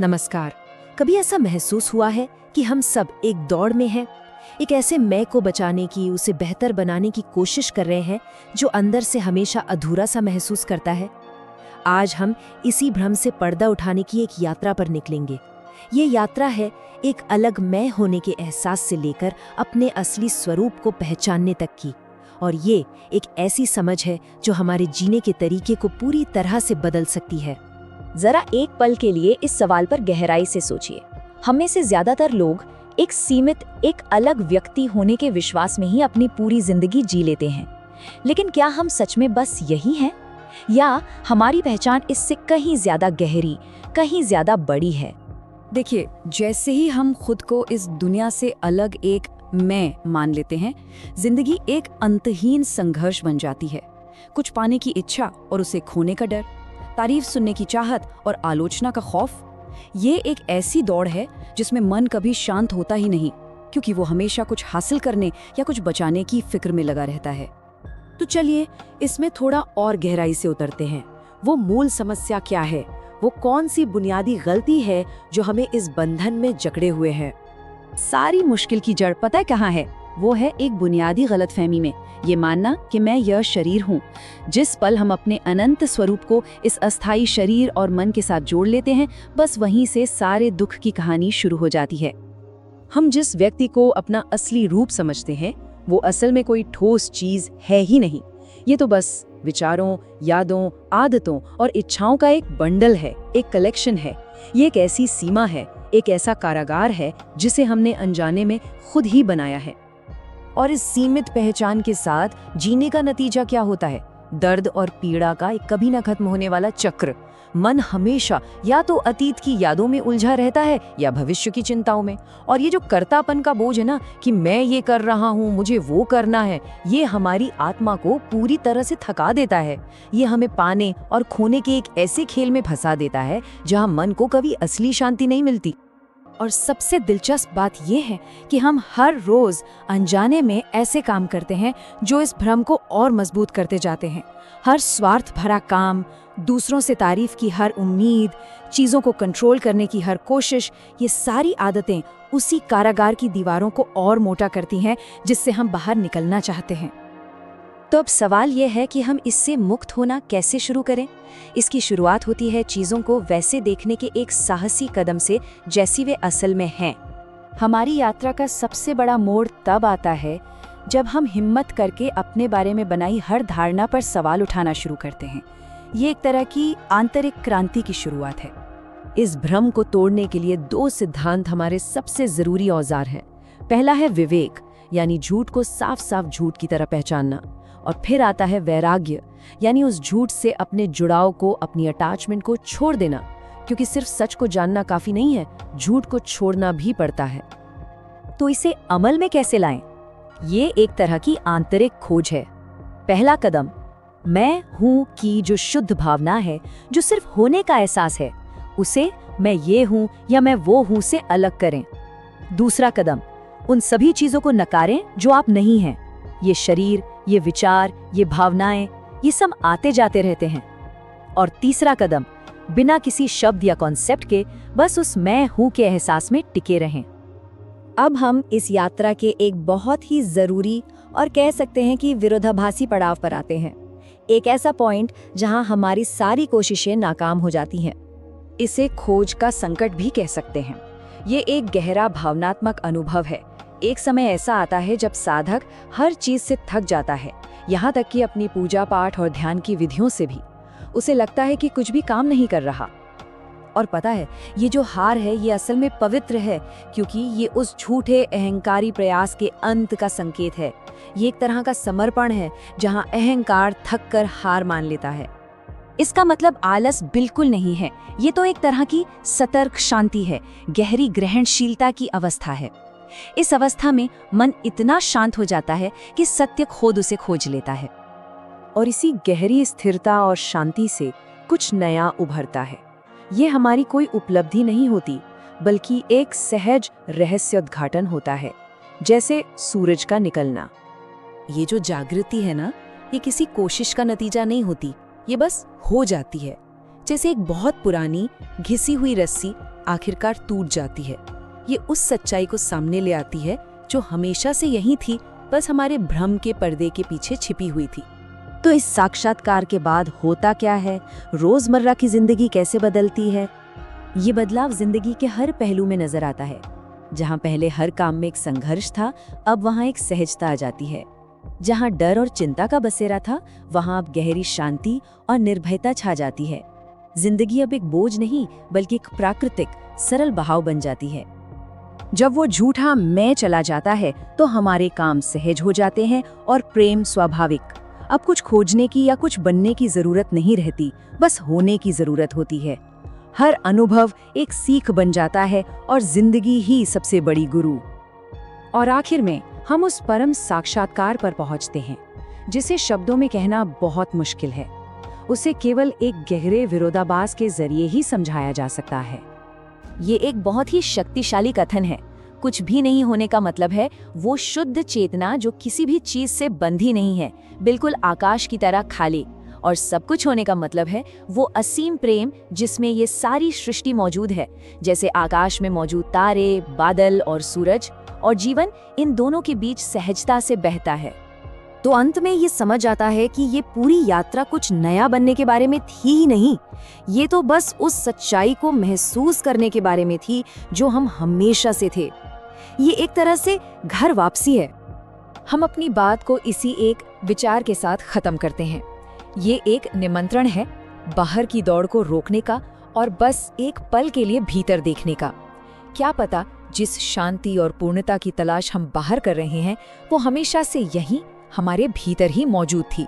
नमस्कार। कभी ऐसा महसूस हुआ है कि हम सब एक दौड़ में हैं, एक ऐसे मैं को बचाने की, उसे बेहतर बनाने की कोशिश कर रहे हैं जो अंदर से हमेशा अधूरा सा महसूस करता है। आज हम इसी भ्रम से पर्दा उठाने की एक यात्रा पर निकलेंगे। ये यात्रा है एक अलग मैं होने के एहसास से लेकर अपने असली स्वरूप को पहचानने तक की। और ये एक ऐसी समझ है जो हमारे जीने के तरीके को पूरी तरह से बदल सकती है। जरा एक पल के लिए इस सवाल पर गहराई से सोचिए। हम में से ज्यादातर लोग एक सीमित, एक अलग व्यक्ति होने के विश्वास में ही अपनी पूरी जिंदगी जी लेते हैं। लेकिन क्या हम सच में बस यही हैं? या हमारी पहचान इससे कहीं ज्यादा गहरी, कहीं ज्यादा बड़ी है? देखिए, जैसे ही हम खुद को इस दुनिया से अलग एक मैं मान लेते हैं, जिंदगी एक अंतहीन संघर्ष बन जाती है। कुछ पाने की इच्छा और उसे खोने का डर, तारीफ सुनने की चाहत और आलोचना का खौफ। ये एक ऐसी दौड़ है जिसमें मन कभी शांत होता ही नहीं, क्योंकि वो हमेशा कुछ हासिल करने या कुछ बचाने की फिक्र में लगा रहता है। तो चलिए इसमें थोड़ा और गहराई से उतरते हैं। वो मूल समस्या क्या है? वो कौन सी बुनियादी गलती है जो हमें इस बंधन में जकड़े हुए है? सारी मुश्किल की जड़ पता है कहाँ है? वो है एक बुनियादी गलतफहमी में, ये मानना कि मैं यह शरीर हूँ। जिस पल हम अपने अनंत स्वरूप को इस अस्थायी शरीर और मन के साथ जोड़ लेते हैं, बस वहीं से सारे दुख की कहानी शुरू हो जाती है। हम जिस व्यक्ति को अपना असली रूप समझते हैं, वो असल में कोई ठोस चीज है ही नहीं। ये तो बस विचारों, यादों, आदतों और इच्छाओं का एक बंडल है, एक कलेक्शन है। ये एक ऐसी सीमा है, एक ऐसा कारागार है जिसे हमने अनजाने में खुद ही बनाया है। और इस सीमित पहचान के साथ जीने का नतीजा क्या होता है? दर्द और पीड़ा का एक कभी न खत्म होने वाला चक्र। मन हमेशा या तो अतीत की यादों में उलझा रहता है या भविष्य की चिंताओं में। और ये जो कर्तापन का बोझ है ना, कि मैं ये कर रहा हूँ, मुझे वो करना है, ये हमारी आत्मा को पूरी तरह से थका देता है। ये हमें पाने और खोने के एक ऐसे खेल में फंसा देता है जहाँ मन को कभी असली शांति नहीं मिलती। और सबसे दिलचस्प बात यह है कि हम हर रोज अनजाने में ऐसे काम करते हैं जो इस भ्रम को और मजबूत करते जाते हैं। हर स्वार्थ भरा काम, दूसरों से तारीफ की हर उम्मीद, चीज़ों को कंट्रोल करने की हर कोशिश, ये सारी आदतें उसी कारागार की दीवारों को और मोटा करती हैं जिससे हम बाहर निकलना चाहते हैं। तो अब सवाल यह है कि हम इससे मुक्त होना कैसे शुरू करें? इसकी शुरुआत होती है चीज़ों को वैसे देखने के एक साहसी कदम से जैसी वे असल में हैं। हमारी यात्रा का सबसे बड़ा मोड़ तब आता है जब हम हिम्मत करके अपने बारे में बनाई हर धारणा पर सवाल उठाना शुरू करते हैं। ये एक तरह की आंतरिक क्रांति की शुरुआत है। इस भ्रम को तोड़ने के लिए दो सिद्धांत हमारे सबसे जरूरी औजार हैं। पहला है विवेक, यानी झूठ को साफ साफ झूठ की तरह पहचानना। और फिर आता है वैराग्य, यानी उस झूठ से अपने जुड़ाव को, अपनी अटैचमेंट को छोड़ देना। क्योंकि सिर्फ सच को जानना काफी नहीं है, झूठ को छोड़ना भी पड़ता है। तो इसे अमल में कैसे लाएं? ये एक तरह की आंतरिक खोज है। पहला कदम, मैं हूं की जो शुद्ध भावना है, जो सिर्फ होने का एहसास है, उसे मैं ये हूं या मैं वो हूं से अलग करें। दूसरा कदम, उन सभी चीजों को नकारें जो आप नहीं हैं। ये शरीर, ये विचार, ये भावनाएं, ये सब आते जाते रहते हैं। और तीसरा कदम, बिना किसी शब्द या कॉन्सेप्ट के बस उस मैं हूं के एहसास में टिके रहें। अब हम इस यात्रा के एक बहुत ही जरूरी और कह सकते हैं कि विरोधाभासी पड़ाव पर आते हैं। एक ऐसा पॉइंट जहां हमारी सारी कोशिशें नाकाम हो जाती हैं। इसे खोज का संकट भी कह सकते हैं। ये एक गहरा भावनात्मक अनुभव है। एक समय ऐसा आता है जब साधक हर चीज से थक जाता है, यहाँ तक कि अपनी पूजा पाठ और ध्यान की विधियों से भी। उसे लगता है कि कुछ भी काम नहीं कर रहा। और पता है, ये जो हार है ये असल में पवित्र है, क्योंकि ये उस झूठे अहंकारी प्रयास के अंत का संकेत है। ये एक तरह का समर्पण है जहाँ अहंकार थक कर हार मान लेता है। इसका मतलब आलस बिल्कुल नहीं है। ये तो एक तरह की सतर्क शांति है, गहरी ग्रहणशीलता की अवस्था है। इस अवस्था में मन इतना शांत हो जाता है कि सत्य खुद उसे खोज लेता है। और इसी गहरी स्थिरता और शांति से कुछ नया उभरता है। ये हमारी कोई उपलब्धि नहीं होती, बल्कि एक सहज रहस्योद्घाटन होता है, जैसे सूरज का निकलना। ये जो जागृति है ना, ये किसी कोशिश का नतीजा नहीं होती, ये बस हो जाती है। जैसे एक बहुत पुरानी घिसी हुई रस्सी आखिरकार टूट जाती है। ये उस सच्चाई को सामने ले आती है जो हमेशा से यहीं थी, बस हमारे भ्रम के पर्दे के पीछे छिपी हुई थी। तो इस साक्षात्कार के बाद होता क्या है? रोजमर्रा की जिंदगी कैसे बदलती है? ये बदलाव जिंदगी के हर पहलू में नजर आता है। जहाँ पहले हर काम में एक संघर्ष था, अब वहाँ एक सहजता आ जाती है। जहाँ डर और चिंता का बसेरा था, वहाँ अब गहरी शांति और निर्भयता छा जाती है। जिंदगी अब एक बोझ नहीं, बल्कि एक प्राकृतिक सरल बहाव बन जाती है। जब वो झूठा मैं चला जाता है तो हमारे काम सहज हो जाते हैं और प्रेम स्वाभाविक। अब कुछ खोजने की या कुछ बनने की जरूरत नहीं रहती, बस होने की जरूरत होती है। हर अनुभव एक सीख बन जाता है और जिंदगी ही सबसे बड़ी गुरु। और आखिर में हम उस परम साक्षात्कार पर पहुंचते हैं जिसे शब्दों में कहना बहुत मुश्किल है। उसे केवल एक गहरे विरोधाभास के जरिए ही समझाया जा सकता है। ये एक बहुत ही शक्तिशाली कथन है। कुछ भी नहीं होने का मतलब है वो शुद्ध चेतना जो किसी भी चीज से बंधी नहीं है, बिल्कुल आकाश की तरह खाली। और सब कुछ होने का मतलब है वो असीम प्रेम जिसमें ये सारी सृष्टि मौजूद है, जैसे आकाश में मौजूद तारे, बादल और सूरज, और जीवन इन दोनों के बीच सहजता से बहता है। तो अंत में ये समझ आता है कि ये पूरी यात्रा कुछ नया बनने के बारे में थी ही नहीं, ये तो बस उस सच्चाई को महसूस करने के बारे में थी जो हम हमेशा से थे। ये एक तरह से घर वापसी है। हम अपनी बात को इसी एक विचार के साथ खत्म करते हैं। ये एक निमंत्रण है बाहर की दौड़ को रोकने का और बस एक पल के लिए भीतर देखने का। क्या पता जिस शांति और पूर्णता की तलाश हम बाहर कर रहे हैं वो हमेशा से यहीं हमारे भीतर ही मौजूद थी।